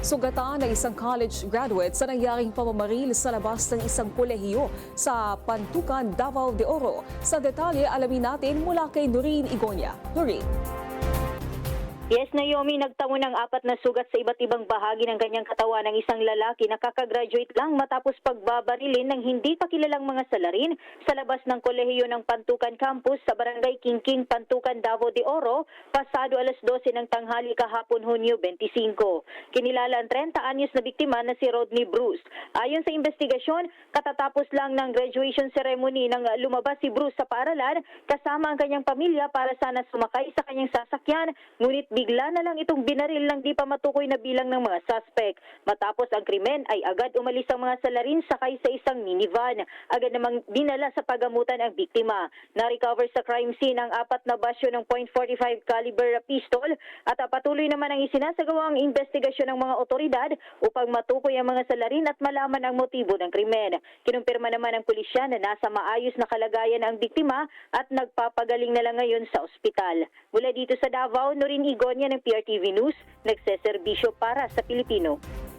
Sugatan ng isang college graduate sa nangyaring pamamaril sa labas ng isang kolehiyo sa Pantukan, Davao de Oro. Sa detalye, alamin natin mula kay Noreen Igonia. Noreen. Yes, Naomi, nagtamo ng 4 na sugat sa iba't ibang bahagi ng kanyang katawan ng isang lalaki na kakagraduate lang matapos pagbabarilin ng hindi pa kilalang mga salarin sa labas ng kolehiyo ng Pantukan Campus sa Barangay Kingking, Pantukan, Davao de Oro, pasado alas 12 ng tanghali kahapon Hunyo 25. Kinilala ang 30 anyos na biktima na si Rodney Bruce. Ayon sa investigasyon, katatapos lang ng graduation ceremony nang lumabas si Bruce sa paaralan kasama ang kanyang pamilya para sana sumakay sa kanyang sasakyan, ngunit bigla na lang itong binaril ng di pa matukoy na bilang ng mga suspect. Matapos ang krimen ay agad umalis ang mga salarin sakay sa isang minivan. Agad namang dinala sa pagamutan ang biktima. Na-recover sa crime scene ang 4 na basyo ng .45 caliber pistol at patuloy naman ang isinasagawang investigasyon ng mga otoridad upang matukoy ang mga salarin at malaman ang motibo ng krimen. Kinumpirma naman ng pulisya na nasa maayos na kalagayan ang biktima at nagpapagaling na lang ngayon sa ospital. Mula dito sa Davao, Noreen Igonia ng PRTV News, nagseserbisyo para sa Pilipino.